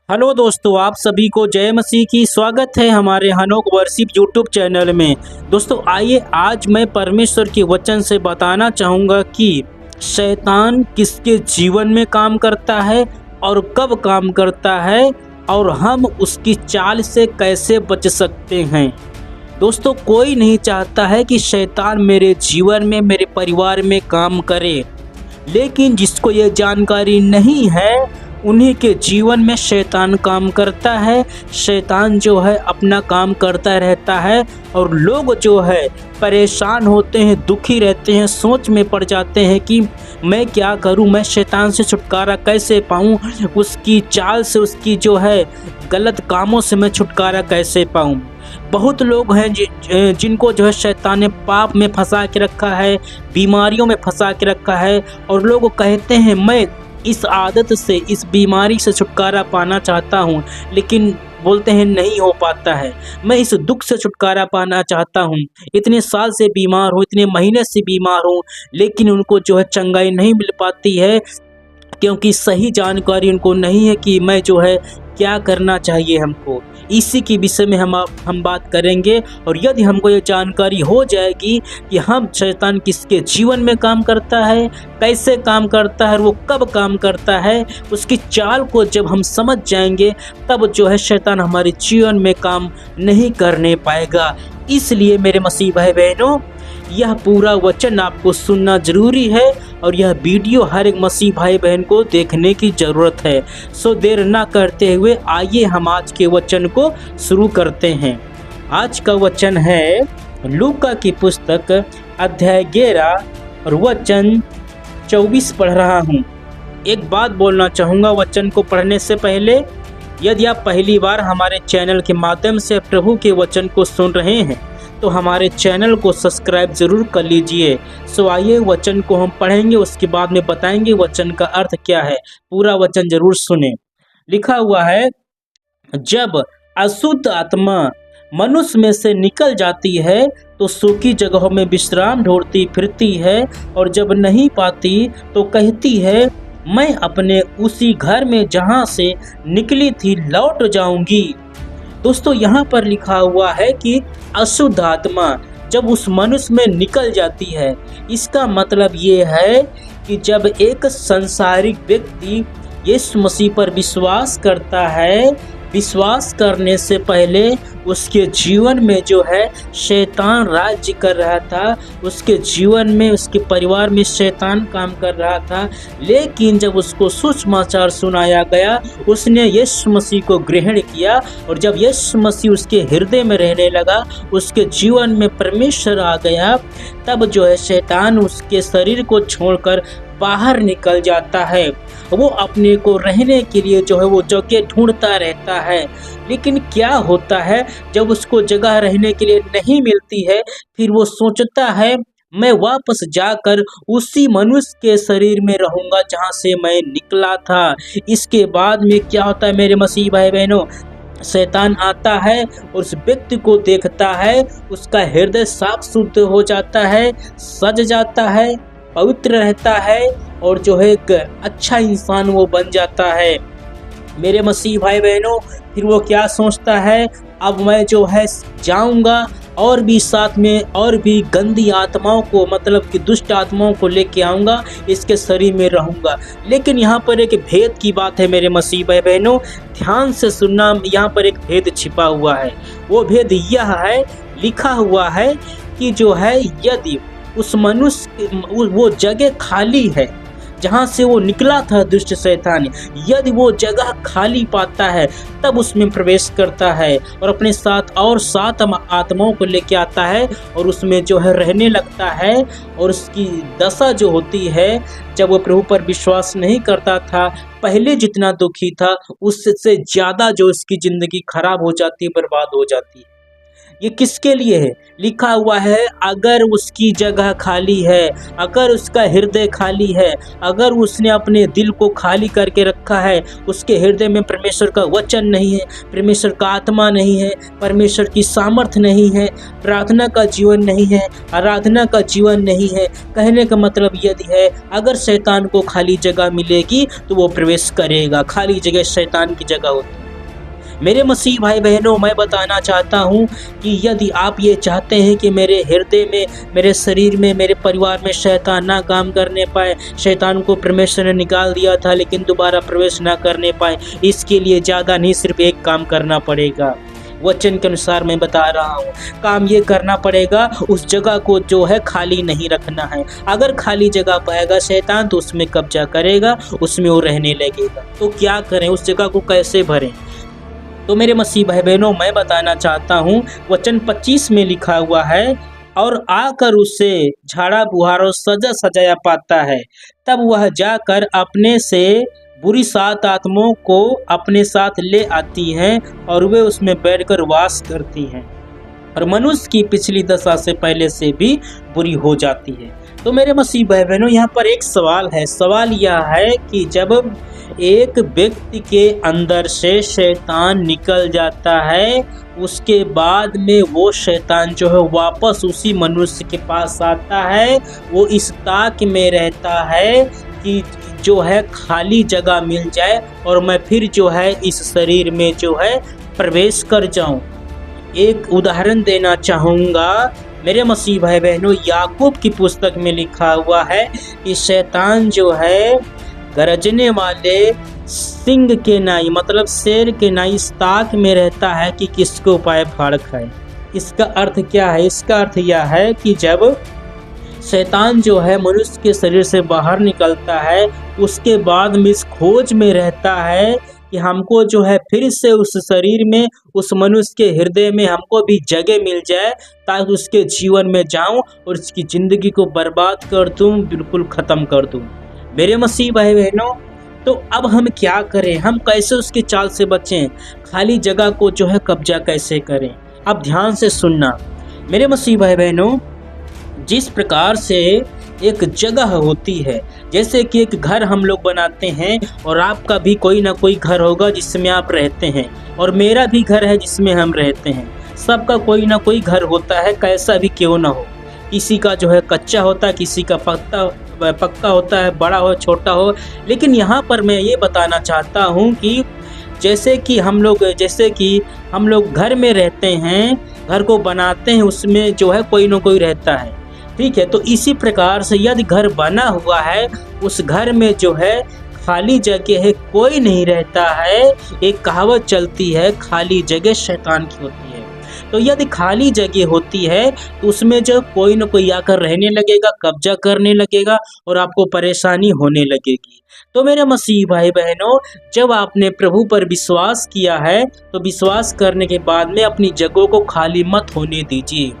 Hello दोस्तों, आप सभी को जय मसीह की स्वागत है हमारे हनोक वर्शिप यूट्यूब चैनल में। दोस्तों आइए आज मैं परमेश्वर के वचन से बताना चाहूँगा कि शैतान किसके जीवन में काम करता है और कब काम करता है और हम उसकी चाल से कैसे बच सकते हैं। दोस्तों कोई नहीं चाहता है कि शैतान मेरे जीवन में, मेरे परिवार में काम करे, लेकिन जिसको ये जानकारी नहीं है उन्हीं के जीवन में शैतान काम करता है। शैतान जो है अपना काम करता रहता है और लोग जो है परेशान होते हैं, दुखी रहते हैं, सोच में पड़ जाते हैं कि मैं क्या करूं, मैं शैतान से छुटकारा कैसे पाऊं, उसकी चाल से, उसकी जो है गलत कामों से मैं छुटकारा कैसे पाऊं। बहुत लोग हैं जिनको जो है शैतान ने पाप में फंसा के रखा है, बीमारियों में फंसा के रखा है, और लोग कहते हैं मैं इस आदत से, इस बीमारी से छुटकारा पाना चाहता हूँ, लेकिन बोलते हैं नहीं हो पाता है। मैं इस दुख से छुटकारा पाना चाहता हूँ, इतने साल से बीमार हूँ, इतने महीने से बीमार हूँ, लेकिन उनको जो है चंगाई नहीं मिल पाती है, क्योंकि सही जानकारी उनको नहीं है कि मैं जो है क्या करना चाहिए हमको। इसी के विषय में हम बात करेंगे। और यदि हमको ये जानकारी हो जाएगी कि हम शैतान किसके जीवन में काम करता है, कैसे काम करता है और वो कब काम करता है, उसकी चाल को जब हम समझ जाएंगे, तब जो है शैतान हमारे जीवन में काम नहीं करने पाएगा। इसलिए मेरे मसीह भाई बहनों, यह पूरा वचन आपको सुनना जरूरी है और यह वीडियो हर एक मसीह भाई बहन को देखने की ज़रूरत है। सो देर ना करते हुए आइए हम आज के वचन को शुरू करते हैं। आज का वचन है लूका की पुस्तक अध्याय 11 और वचन 24 पढ़ रहा हूँ। एक बात बोलना चाहूँगा वचन को पढ़ने से पहले। यदि आप पहली बार हमारे चैनल के माध्यम से प्रभु के वचन को सुन रहे हैं तो हमारे चैनल को सब्सक्राइब जरूर कर लीजिए। सो आइए वचन को हम पढ़ेंगे, उसके बाद में बताएंगे वचन का अर्थ क्या है। पूरा वचन जरूर सुने। लिखा हुआ है, जब अशुद्ध आत्मा मनुष्य में से निकल जाती है तो सूखी जगहों में विश्राम ढूंढती फिरती है, और जब नहीं पाती तो कहती है मैं अपने उसी घर में जहाँ से निकली थी लौट जाऊंगी। दोस्तों यहाँ पर लिखा हुआ है कि अशुद्ध आत्मा जब उस मनुष्य में निकल जाती है, इसका मतलब ये है कि जब एक संसारिक व्यक्ति यीशु मसीह पर विश्वास करता है, विश्वास करने से पहले उसके जीवन में जो है शैतान राज्य कर रहा था, उसके जीवन में, उसके परिवार में शैतान काम कर रहा था। लेकिन जब उसको सुसमाचार सुनाया गया, उसने यीशु मसीह को ग्रहण किया, और जब यीशु मसीह उसके हृदय में रहने लगा, उसके जीवन में परमेश्वर आ गया, तब जो है शैतान उसके शरीर को छोड़कर बाहर निकल जाता है। वो अपने को रहने के लिए जो है वो जगह ढूंढता रहता है। लेकिन क्या होता है, जब उसको जगह रहने के लिए नहीं मिलती है, फिर वो सोचता है मैं वापस जाकर उसी मनुष्य के शरीर में रहूंगा जहां से मैं निकला था। इसके बाद में क्या होता है मेरे मसीह भाई बहनों, शैतान आता है और उस व्यक्ति को देखता है, उसका हृदय साफ शुद्ध हो जाता है, सज जाता है, पवित्र रहता है, और जो है एक अच्छा इंसान वो बन जाता है। मेरे मसीह भाई बहनों, फिर वो क्या सोचता है, अब मैं जो है जाऊंगा और भी साथ में और भी गंदी आत्माओं को, मतलब कि दुष्ट आत्माओं को लेके आऊंगा, इसके शरीर में रहूंगा। लेकिन यहाँ पर एक भेद की बात है मेरे मसीह भाई बहनों, ध्यान से सुनना। यहाँ पर एक भेद छिपा हुआ है। वो भेद यह है, लिखा हुआ है कि जो है यदि उस मनुष्य वो जगह खाली है जहाँ से वो निकला था दुष्ट शैतान, यदि वो जगह खाली पाता है तब उसमें प्रवेश करता है और अपने साथ और 7 आत्माओं को लेके आता है और उसमें जो है रहने लगता है। और उसकी दशा जो होती है, जब वो प्रभु पर विश्वास नहीं करता था, पहले जितना दुखी था उससे ज़्यादा जो उसकी ज़िंदगी खराब हो जाती है, बर्बाद हो जाती है। ये किसके लिए है? लिखा हुआ है अगर उसकी जगह खाली है, अगर उसका हृदय खाली है, अगर उसने अपने दिल को खाली करके रखा है, उसके हृदय में परमेश्वर का वचन नहीं है, परमेश्वर का आत्मा नहीं है, परमेश्वर की सामर्थ्य नहीं है, प्रार्थना का जीवन नहीं है, आराधना का जीवन नहीं है। कहने का मतलब यदि है अगर शैतान को खाली जगह मिलेगी तो वो प्रवेश करेगा। खाली जगह शैतान की जगह होती है। मेरे मसीह भाई बहनों, मैं बताना चाहता हूँ कि यदि आप ये चाहते हैं कि मेरे हृदय में, मेरे शरीर में, मेरे परिवार में शैतान ना काम करने पाए, शैतान को परमेश्वर ने निकाल दिया था लेकिन दोबारा प्रवेश ना करने पाए, इसके लिए ज़्यादा नहीं, सिर्फ एक काम करना पड़ेगा। वचन के अनुसार मैं बता रहा हूँ, काम ये करना पड़ेगा, उस जगह को जो है खाली नहीं रखना है। अगर खाली जगह पाएगा शैतान तो उसमें कब्जा करेगा, उसमें वो रहने लगेगा। तो क्या करें, उस जगह को कैसे भरें? तो मेरे मसीह भाई बहनों, मैं बताना चाहता हूँ, वचन 25 में लिखा हुआ है, और आकर उसे झाड़ा बुहार सजा सजाया पाता है, तब वह जाकर अपने से बुरी 7 आत्माओं को अपने साथ ले आती हैं और वे उसमें बैठकर वास करती हैं और मनुष्य की पिछली दशा से पहले से भी बुरी हो जाती है। तो मेरे मसीह भाई बहनों, यहाँ पर एक सवाल है। सवाल यह है कि जब एक व्यक्ति के अंदर से शैतान निकल जाता है, उसके बाद में वो शैतान जो है वापस उसी मनुष्य के पास आता है, वो इस ताक में रहता है कि जो है खाली जगह मिल जाए और मैं फिर जो है इस शरीर में जो है प्रवेश कर जाऊं। एक उदाहरण देना चाहूँगा मेरे मसीह भाई बहनों, याकूब की पुस्तक में लिखा हुआ है कि शैतान जो है गरजने वाले सिंह के नाई, मतलब शेर के नाई इस ताक में रहता है कि किसको पाए फाड़ खाए। इसका अर्थ क्या है? इसका अर्थ यह है कि जब शैतान जो है मनुष्य के शरीर से बाहर निकलता है, उसके बाद में इस खोज में रहता है कि हमको जो है फिर से उस शरीर में, उस मनुष्य के हृदय में हमको भी जगह मिल जाए, ताकि उसके जीवन में जाऊं और उसकी ज़िंदगी को बर्बाद कर दूं, बिल्कुल ख़त्म कर दूं। मेरे मसीह भाई बहनों, तो अब हम क्या करें? हम कैसे उसकी चाल से बचें? खाली जगह को जो है कब्जा कैसे करें? अब ध्यान से सुनना मेरे मसीह भाई बहनों, जिस प्रकार से एक जगह होती है, जैसे कि एक घर हम लोग बनाते हैं और आपका भी कोई ना कोई घर होगा जिसमें आप रहते हैं और मेरा भी घर है जिसमें हम रहते हैं। सबका कोई ना कोई घर होता है, कैसा भी क्यों ना हो। किसी का जो है कच्चा होता है, किसी का पक्का होता है, बड़ा हो छोटा हो। लेकिन यहाँ पर मैं ये बताना चाहता हूँ कि जैसे कि हम लोग घर में रहते हैं, घर को बनाते हैं, उसमें जो है कोई ना कोई रहता है, ठीक है। तो इसी प्रकार से यदि घर बना हुआ है, उस घर में जो है खाली जगह है, कोई नहीं रहता है। एक कहावत चलती है, खाली जगह शैतान की होती है। तो यदि खाली जगह होती है तो उसमें जो कोई न कोई आकर रहने लगेगा, कब्जा करने लगेगा और आपको परेशानी होने लगेगी। तो मेरे मसीह भाई बहनों, जब आपने प्रभु पर विश्वास किया है तो विश्वास करने के बाद में अपनी जगहों को खाली मत होने दीजिए।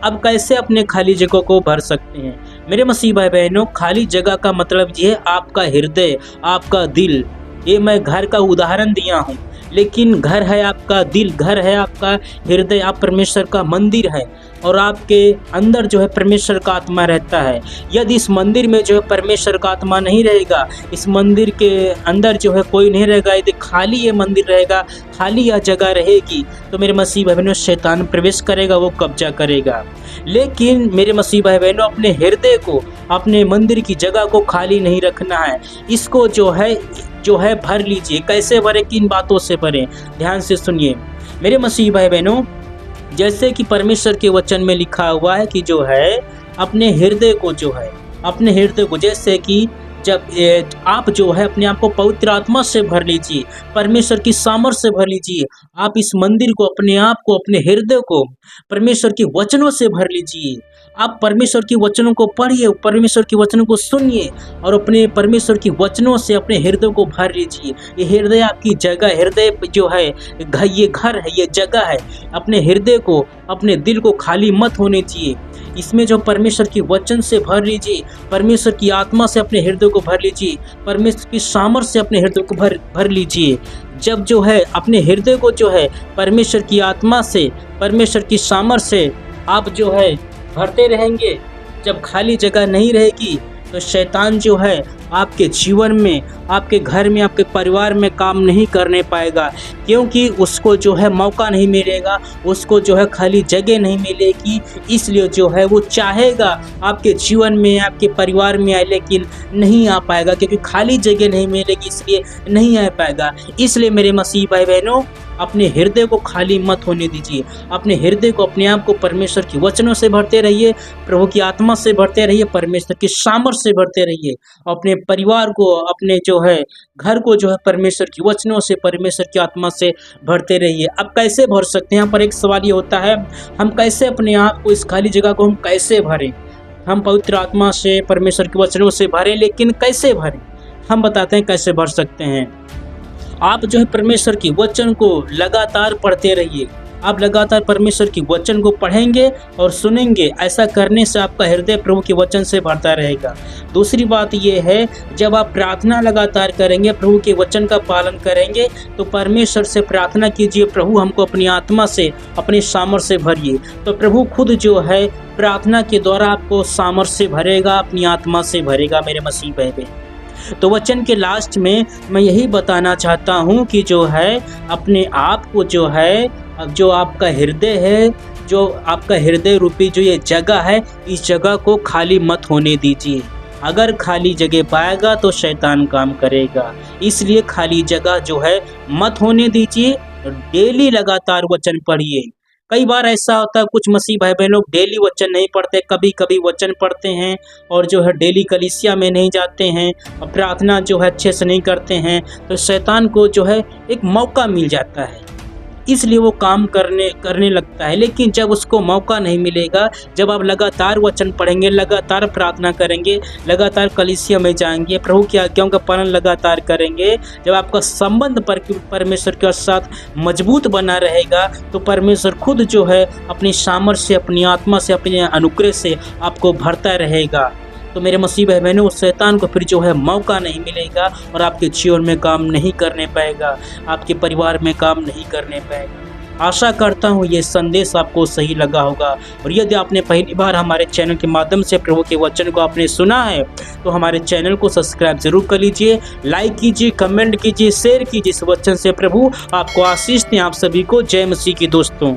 अब कैसे अपने खाली जगह को भर सकते हैं मेरे मसीह भाई बहनों? खाली जगह का मतलब ये है आपका हृदय, आपका दिल। ये मैं घर का उदाहरण दिया हूँ, लेकिन घर है आपका दिल, घर है आपका हृदय, आप परमेश्वर का मंदिर है और आपके अंदर जो है परमेश्वर का आत्मा रहता है। यदि इस मंदिर में जो है परमेश्वर का आत्मा नहीं रहेगा, इस मंदिर के अंदर जो है कोई नहीं रहेगा, यदि खाली ये मंदिर रहेगा, खाली यह जगह रहेगी, तो मेरे मसीह भाई बहनों शैतान प्रवेश करेगा, वो कब्जा करेगा। लेकिन मेरे मसीह भाई बहनों, अपने हृदय को, अपने मंदिर की जगह को खाली नहीं रखना है। इसको जो है भर लीजिए। कैसे भरें? किन बातों से भरें? ध्यान से सुनिए मेरे मसीह भाई बहनों, जैसे कि परमेश्वर के वचन में लिखा हुआ है कि जो है अपने हृदय को जैसे कि जब आप जो है अपने आप को पवित्र आत्मा से भर लीजिए, परमेश्वर की सामर्थ्य से भर लीजिए। आप इस मंदिर को, अपने आप को, अपने हृदय को परमेश्वर के वचनों से भर लीजिए। आप परमेश्वर के वचनों को पढ़िए, परमेश्वर के वचनों को सुनिए और अपने परमेश्वर के वचनों से अपने हृदय को भर लीजिए। ये हृदय आपकी जगह, हृदय जो है ये घर है, ये जगह है। अपने हृदय को, अपने दिल को खाली मत होने चाहिए। इसमें जो परमेश्वर के वचन से भर लीजिए, परमेश्वर की आत्मा से अपने हृदय को भर लीजिए, परमेश्वर की सामर्थ्य से अपने हृदय को भर लीजिए। जब जो है अपने हृदय को जो है परमेश्वर की आत्मा से, परमेश्वर की सामर्थ से आप जो है भरते रहेंगे, जब खाली जगह नहीं रहेगी तो शैतान जो है आपके जीवन में, आपके घर में, आपके परिवार में काम नहीं करने पाएगा, क्योंकि उसको जो है मौका नहीं मिलेगा, उसको जो है खाली जगह नहीं मिलेगी। इसलिए जो है वो चाहेगा आपके जीवन में, आपके परिवार में आए, लेकिन नहीं आ पाएगा, क्योंकि खाली जगह नहीं मिलेगी, इसलिए नहीं आ पाएगा। इसलिए मेरे मसीह भाई बहनों, अपने हृदय को खाली मत होने दीजिए। अपने हृदय को, अपने आप को परमेश्वर के वचनों से भरते रहिए, प्रभु की आत्मा से भरते रहिए, परमेश्वर की सामर्थ से भरते रहिए। अपने परिवार को, अपने जो है घर को जो है परमेश्वर की वचनों से, परमेश्वर की आत्मा से भरते रहिए। अब कैसे भर सकते हैं? यहाँ पर एक सवाल ये होता है, हम कैसे अपने आप को, इस खाली जगह को हम कैसे भरें? हम पवित्र आत्मा से, परमेश्वर के वचनों से भरें, लेकिन कैसे भरें? हम बताते हैं कैसे भर सकते हैं। आप जो है परमेश्वर की वचन को लगातार पढ़ते रहिए। आप लगातार परमेश्वर की वचन को पढ़ेंगे और सुनेंगे। ऐसा करने से आपका हृदय प्रभु के वचन से भरता रहेगा। दूसरी बात यह है, जब आप प्रार्थना लगातार करेंगे, प्रभु के वचन का पालन करेंगे, तो परमेश्वर से प्रार्थना कीजिए, प्रभु हमको अपनी आत्मा से, अपनी सामर्थ से भरिए। तो प्रभु खुद जो है प्रार्थना के द्वारा आपको सामर्थ से भरेगा, अपनी आत्मा से भरेगा मेरे मसीह भाई। तो वचन के लास्ट में मैं यही बताना चाहता हूँ कि जो है अपने आप को जो है, जो आपका हृदय है, जो आपका हृदय रूपी जो ये जगह है, इस जगह को खाली मत होने दीजिए। अगर खाली जगह पाएगा तो शैतान काम करेगा। इसलिए खाली जगह जो है मत होने दीजिए। डेली लगातार वचन पढ़िए। कई बार ऐसा होता है, कुछ मसीह भाई बहन लोग डेली वचन नहीं पढ़ते, कभी कभी वचन पढ़ते हैं और जो है डेली कलीसिया में नहीं जाते हैं, प्रार्थना जो है अच्छे से नहीं करते हैं, तो शैतान को जो है एक मौका मिल जाता है, इसलिए वो काम करने लगता है। लेकिन जब उसको मौका नहीं मिलेगा, जब आप लगातार वचन पढ़ेंगे, लगातार प्रार्थना करेंगे, लगातार कलीसिया में जाएंगे, प्रभु की आज्ञाओं का पालन लगातार करेंगे, जब आपका संबंध परमेश्वर के साथ मजबूत बना रहेगा, तो परमेश्वर खुद जो है अपनी सामर्थ्य से, अपनी आत्मा से, अपने अनुग्रह से आपको भरता रहेगा। तो मेरे मसीह भाई बहनों, उस शैतान को फिर जो है मौका नहीं मिलेगा और आपके जीवन में काम नहीं करने पाएगा, आपके परिवार में काम नहीं करने पाएगा। आशा करता हूँ ये संदेश आपको सही लगा होगा। और यदि आपने पहली बार हमारे चैनल के माध्यम से प्रभु के वचन को आपने सुना है, तो हमारे चैनल को सब्सक्राइब जरूर कर लीजिए, लाइक कीजिए, कमेंट कीजिए, शेयर कीजिए। इस वचन से प्रभु आपको आशीष दें। आप सभी को जय मसीह की दोस्तों।